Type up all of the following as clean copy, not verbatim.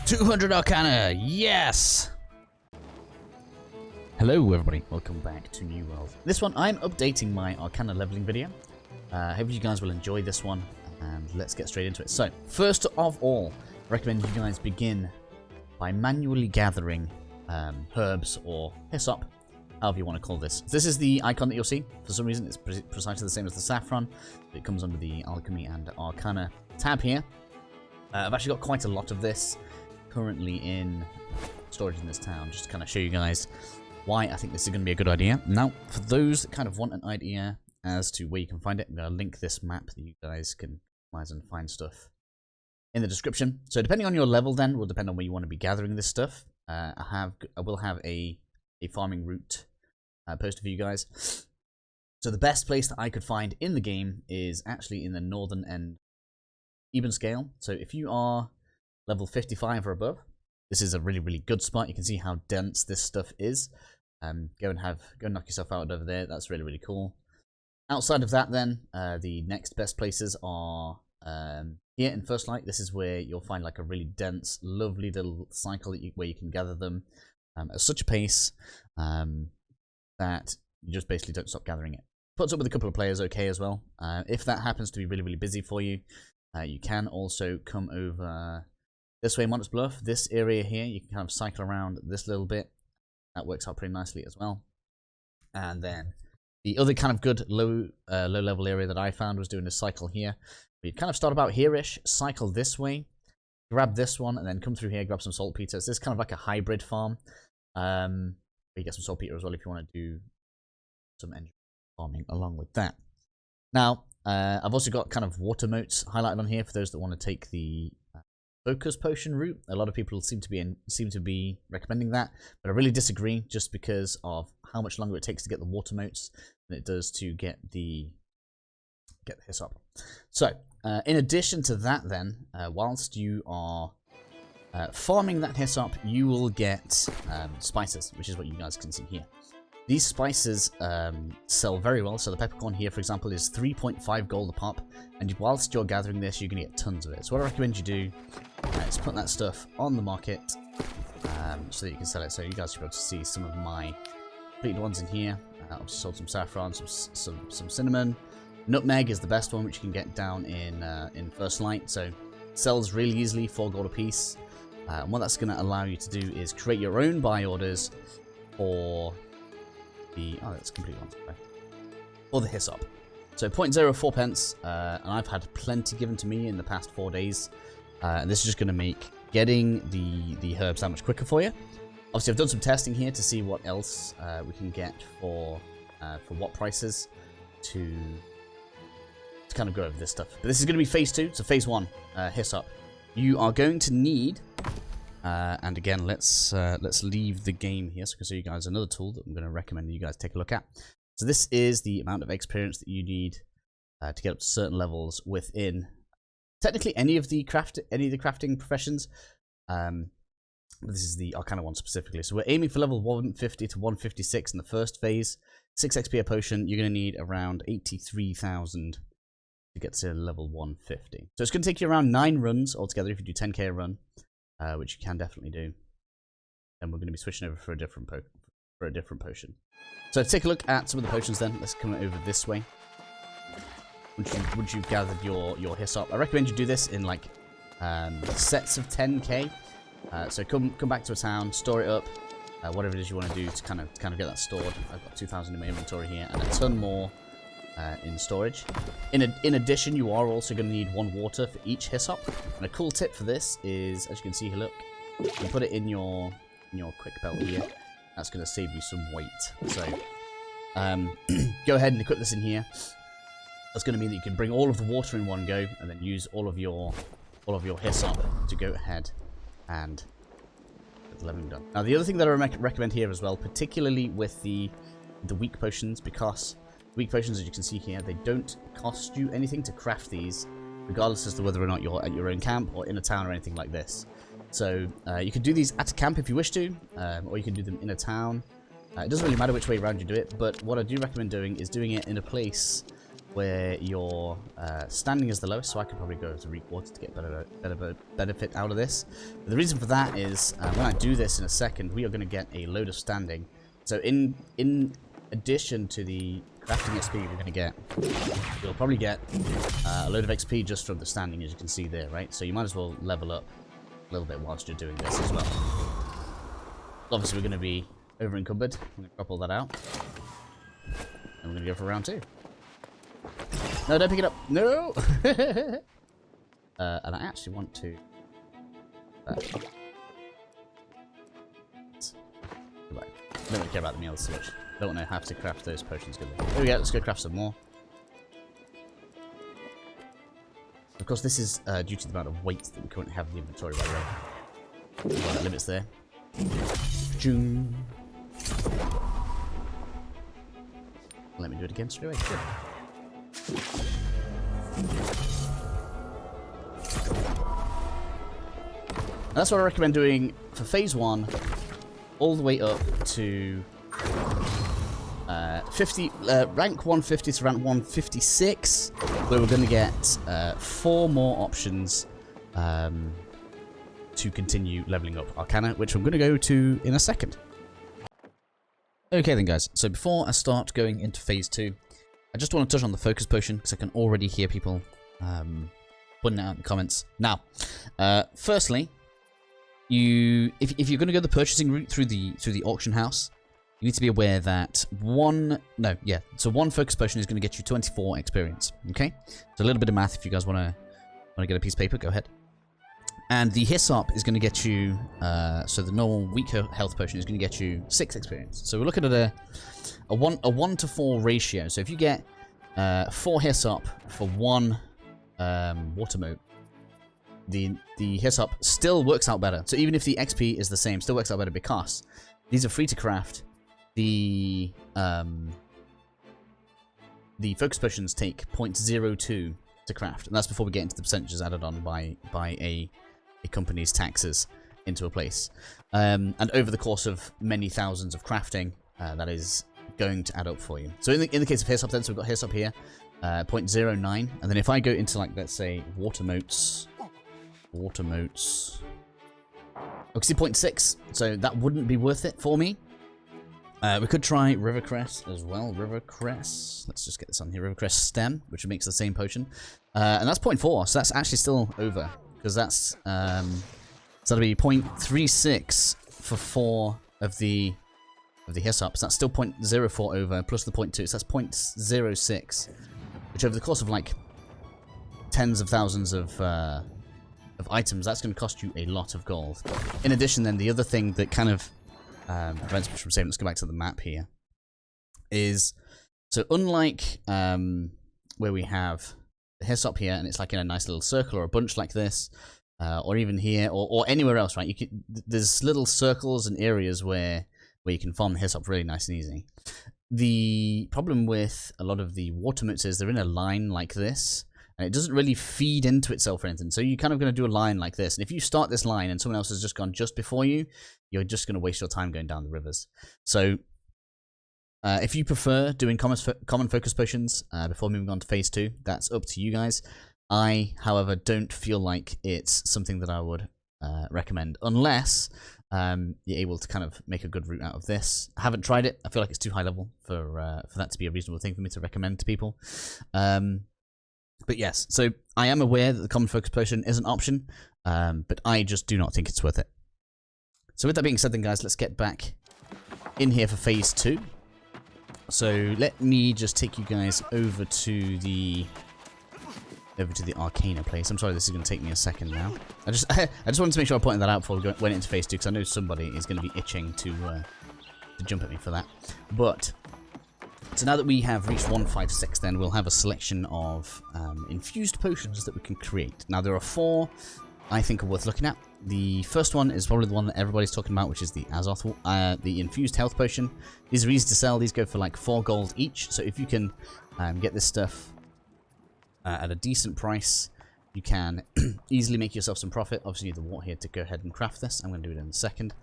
200 Arcana, yes! Hello everybody, welcome back to New World. This one, I'm updating my Arcana Leveling video. Hope you guys will enjoy this one, and let's get straight into it. So, first of all, I recommend you guys begin by manually gathering herbs or hyssop, however you want to call this. This is the icon that you'll see. For some reason, it's precisely the same as the saffron. It comes under the Alchemy and Arcana tab here. I've actually got quite a lot of this currently in storage in this town, just to kind of show you guys why I think this is going to be a good idea. Now, for those that kind of want an idea as to where you can find it, I'm going to link this map that you guys can customize and find stuff in the description. So depending on your level then, will depend on where you want to be gathering this stuff. I will have a farming route posted for you guys. So the best place that I could find in the game is actually in the northern end even scale. So if you are level 55 or above, this is a really, really good spot. You can see how dense this stuff is. Go and knock yourself out over there. That's really, really cool. Outside of that then, the next best places are here in First Light. This is where you'll find like a really dense, lovely little cycle where you can gather them at such a pace that you just basically don't stop gathering it. Puts up with a couple of players okay as well. If that happens to be really, really busy for you, you can also come over this way, Monarch's Bluff. This area here, you can kind of cycle around this little bit. That works out pretty nicely as well. And then the other kind of good low level area that I found was doing a cycle here. You kind of start about here-ish, cycle this way, grab this one, and then come through here, grab some saltpeter. So this is kind of like a hybrid farm. You get some saltpeter as well if you want to do some engine farming along with that. Now, I've also got kind of water motes highlighted on here for those that want to take the focus potion route. A lot of people seem to be recommending that, but I really disagree, just because of how much longer it takes to get the water motes than it does to get the hyssop. So, in addition to that, then, whilst you are farming that hyssop, you will get spices, which is what you guys can see here. These spices sell very well. So the peppercorn here, for example, is 3.5 gold a pop, and whilst you're gathering this, you're going to get tons of it. So what I recommend you do is put that stuff on the market so that you can sell it. So you guys should be able to see some of my completed ones in here. I've sold some saffron, some cinnamon. Nutmeg is the best one, which you can get down in First Light. So it sells really easily, 4 gold a piece. And what that's going to allow you to do is create your own buy orders for that's complete one. Or the hyssop. So 0.04 pence, and I've had plenty given to me in the past 4 days. And this is just going to make getting the herbs that much quicker for you. Obviously, I've done some testing here to see what else we can get for what prices to kind of go over this stuff. But this is going to be phase 2. So phase 1, hyssop. You are going to need. And again, let's leave the game here so I can show you guys another tool that I'm going to recommend you guys take a look at. So this is the amount of experience that you need to get up to certain levels within technically any of the crafting professions. But this is the Arcana one specifically. So we're aiming for level 150 to 156 in the first phase. 6 XP a potion. You're going to need around 83,000 to get to level 150. So it's going to take you around 9 runs altogether if you do 10k a run. Which you can definitely do. And we're going to be switching over for a different potion. So take a look at some of the potions then. Let's come over this way. Once you've gathered your hyssop, I recommend you do this in like sets of 10k. So come back to a town, store it up, whatever it is you want to do to kind of get that stored. I've got 2,000 in my inventory here and a ton more in storage. In addition, you are also going to need 1 water for each hyssop. And a cool tip for this is, as you can see here, look, you put it in your quick belt here. That's going to save you some weight. So go ahead and equip this in here. That's going to mean that you can bring all of the water in one go, and then use all of your hyssop to go ahead and get the leveling done. Now, the other thing that I recommend here as well, particularly with the weak potions, because weak potions, as you can see here, they don't cost you anything to craft these, regardless as to whether or not you're at your own camp or in a town or anything like this. So you can do these at a camp if you wish to, or you can do them in a town. It doesn't really matter which way around you do it, but what I do recommend doing is doing it in a place where your standing is the lowest, so I could probably go to Reek Water to get better benefit out of this. But the reason for that is when I do this in a second, we are going to get a load of standing. So in addition to the crafting XP we're going to get, you'll probably get a load of XP just from the standing, as you can see there, right? So you might as well level up a little bit whilst you're doing this as well. Obviously, we're going to be over encumbered. I'm going to drop all that out. And we're going to go for round 2. No, don't pick it up. No! And I actually want to... Goodbye. I don't really care about the meals so much. I don't want to have to craft those potions. There we go. Let's go craft some more. Of course, this is due to the amount of weight that we currently have in the inventory, by the way. Well, that limits there. Joom. Let me do it again straight away. Good. That's what I recommend doing for phase 1, all the way up to 50, rank 150 to rank 156, where we're going to get 4 more options to continue leveling up Arcana, which I'm going to go to in a second. Okay then guys, so before I start going into phase 2, I just want to touch on the focus potion, because I can already hear people putting it out in the comments. Now, firstly, if you're going to go the purchasing route through the auction house, you need to be aware that one focus potion is going to get you 24 experience. Okay, so a little bit of math. If you guys want to get a piece of paper, go ahead. And the Hyssop is going to get you, so the normal weak health potion is going to get you 6 experience. So we're looking at a 1 to 4 ratio. So if you get 4 Hyssop for 1 Water Mote, the Hyssop still works out better. So even if the XP is the same, still works out better because these are free to craft. The focus potions take 0.02 to craft, and that's before we get into the percentages added on by a company's taxes into a place. And over the course of many thousands of crafting, that is going to add up for you. So in the case of Hyssop, then, so we've got Hyssop here, 0.09, and then if I go into, like, let's say Water Motes, okay, see 0.6, so that wouldn't be worth it for me. We could try Rivercress as well. Rivercress. Let's just get this on here. Rivercress Stem, which makes the same potion. And that's 0.4, so that's actually still over. Because that's... so that'll be 0.36 for 4 of the Hyssops. That's still 0.04 over, plus the 0.2, so that's 0.06. Which over the course of, like, tens of thousands of items, that's going to cost you a lot of gold. In addition, then, the other thing that kind of... prevents me from saying, let's go back to the map here, is, so unlike where we have the Hyssop here, and it's like in a nice little circle or a bunch like this, or even here, or anywhere else, right? There's little circles and areas where you can farm the Hyssop really nice and easy. The problem with a lot of the Water Motes is they're in a line like this, and it doesn't really feed into itself or anything. So you're kind of going to do a line like this. And if you start this line and someone else has just gone just before you, you're just going to waste your time going down the rivers. So if you prefer doing common focus potions before moving on to phase 2, that's up to you guys. I, however, don't feel like it's something that I would recommend unless you're able to kind of make a good route out of this. I haven't tried it. I feel like it's too high level for that to be a reasonable thing for me to recommend to people. But yes, so I am aware that the common focus potion is an option, but I just do not think it's worth it. So with that being said then, guys, let's get back in here for phase 2. So let me just take you guys over to the Arcana place. I'm sorry, this is going to take me a second now. I just wanted to make sure I pointed that out before we went into phase 2, because I know somebody is going to be itching to jump at me for that. But so now that we have reached 156, then we'll have a selection of infused potions that we can create. Now there are 4 I think are worth looking at. The first one is probably the one that everybody's talking about, which is the Azoth, the infused health potion. These are easy to sell. These go for like 4 gold each. So if you can get this stuff at a decent price, you can easily make yourself some profit. Obviously, you need the water here to go ahead and craft this. I'm going to do it in a second.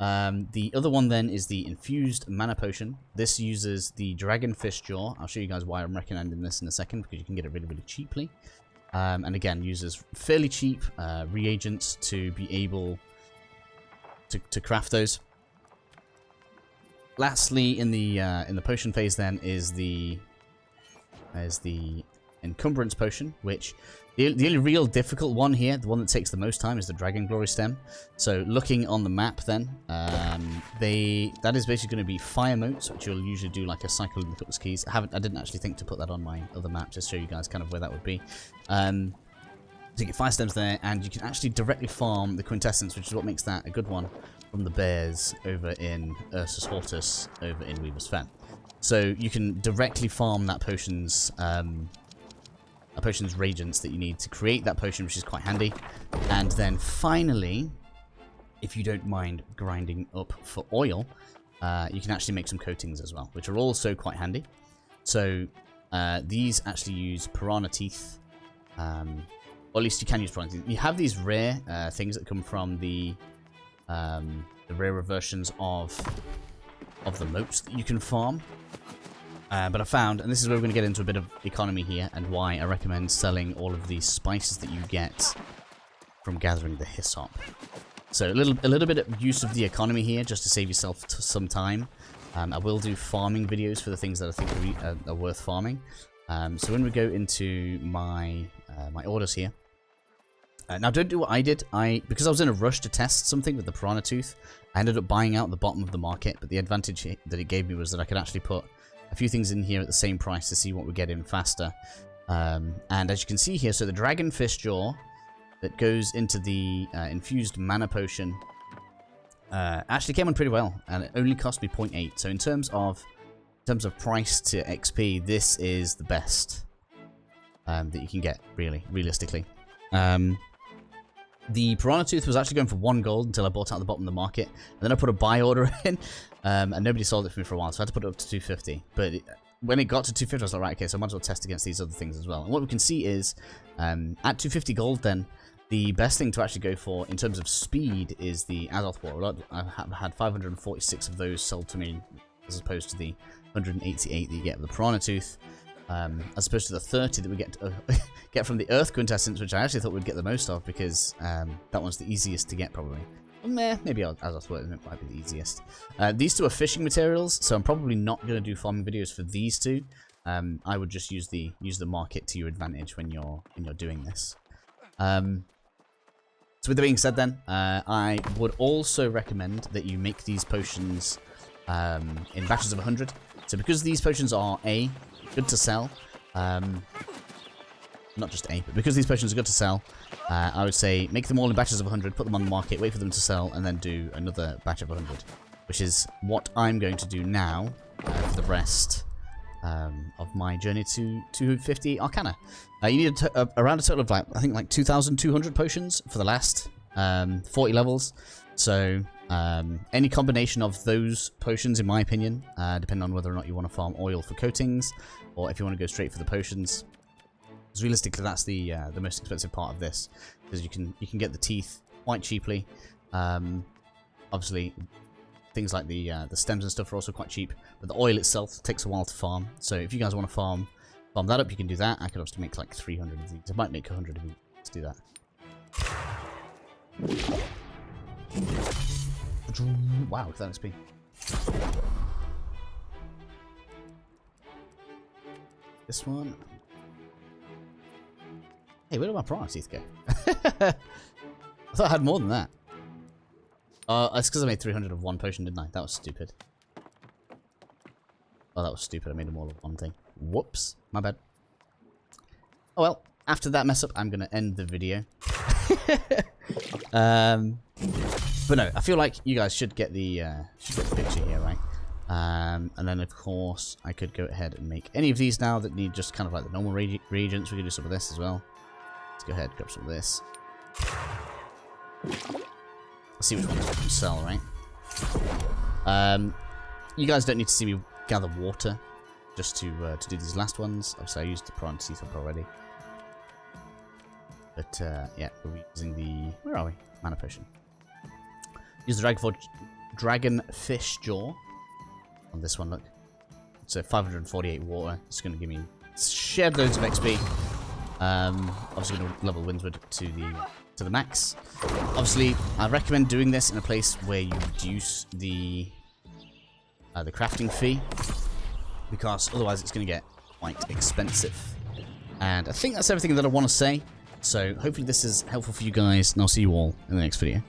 The other one then is the infused mana potion. This uses the dragonfish jaw. I'll show you guys why I'm recommending this in a second, because you can get it really, really cheaply. And again, uses fairly cheap reagents to be able to craft those. Lastly, in the potion phase, then is the encumbrance potion, which the only real difficult one here, the one that takes the most time, is the Dragon Glory stem. So looking on the map, then that is basically going to be fire motes, which you'll usually do like a cycle in the Cutlass Keys. I didn't actually think to put that on my other map, just to show you guys kind of where that would be. So you get fire stems there, and you can actually directly farm the quintessence, which is what makes that a good one, from the bears over in Ursus Hortus over in Weaver's Fen. So you can directly farm that potion's reagents that you need to create that potion, which is quite handy. And then finally, if you don't mind grinding up for oil, you can actually make some coatings as well, which are also quite handy. So these actually use piranha teeth, or at least you can use piranha teeth. You have these rare things that come from the rarer versions of the motes that you can farm. But I found, and this is where we're going to get into a bit of economy here, and why I recommend selling all of these spices that you get from gathering the hyssop. So a little bit of use of the economy here, just to save yourself some time. I will do farming videos for the things that I think are worth farming. So when we go into my orders here, now don't do what I did. Because I was in a rush to test something with the piranha tooth, I ended up buying out the bottom of the market. But the advantage that it gave me was that I could actually put a few things in here at the same price to see what we get in faster. And as you can see here, so the dragonfish jaw that goes into the infused mana potion actually came on pretty well, and it only cost me 0.8. So in terms of price to XP, this is the best that you can get, realistically. The piranha tooth was actually going for 1 gold until I bought it out the bottom of the market, and then I put a buy order in, and nobody sold it for me for a while, so I had to put it up to 250. But when it got to 250, I was like, right, okay, so I might as well test against these other things as well. And what we can see is, at 250 gold, then the best thing to actually go for in terms of speed is the Azoth Warlord. I've had 546 of those sold to me, as opposed to the 188 that you get with the piranha tooth. As opposed to the 30 that we get from the Earth Quintessence, which I actually thought we'd get the most of, because that one's the easiest to get, probably. Maybe Azoth Warlord might be the easiest. These two are fishing materials, so I'm probably not going to do farming videos for these two. I would just use the market to your advantage when you're doing this. So with that being said, then I would also recommend that you make these potions in batches of 100. So because these potions are good to sell, not just but because these potions are good to sell, I would say make them all in batches of 100, put them on the market, wait for them to sell, and then do another batch of 100, which is what I'm going to do now for the rest of my journey to 250 Arcana. You need around a total of, I think, like 2,200 potions for the last 40 levels. So any combination of those potions, in my opinion, depending on whether or not you want to farm oil for coatings, or if you want to go straight for the potions. Because realistically, that's the most expensive part of this, because you can get the teeth quite cheaply. Obviously, things like the stems and stuff are also quite cheap, but the oil itself takes a while to farm. So if you guys want to farm that up, you can do that. I could also make like 300 of these. I might make 100 of these. Let's do that. Wow, look at that XP. This one. Hey, where did my piranha teeth go? I thought I had more than that. It's because I made 300 of one potion, didn't I? That was stupid. Oh, that was stupid. I made them all of one thing. Whoops. My bad. Oh, well. After that mess up, I'm going to end the video. But no, I feel like you guys should get the picture here, right? And then, of course, I could go ahead and make any of these now that need just kind of like the normal reagents. We can do some of this as well. Let's go ahead and grab some of this. Let's see which ones we can sell, right? You guys don't need to see me gather water just to do these last ones. Obviously, I used the piranha teeth up already. But yeah, we're using the... Where are we? Mana potion. Use the Dragonfish Jaw on this one, look. So 548 water. It's going to give me shed loads of XP. Obviously going to level Windsward to the max. Obviously, I recommend doing this in a place where you reduce the crafting fee, because otherwise it's going to get quite expensive. And I think that's everything that I want to say. So hopefully this is helpful for you guys, and I'll see you all in the next video.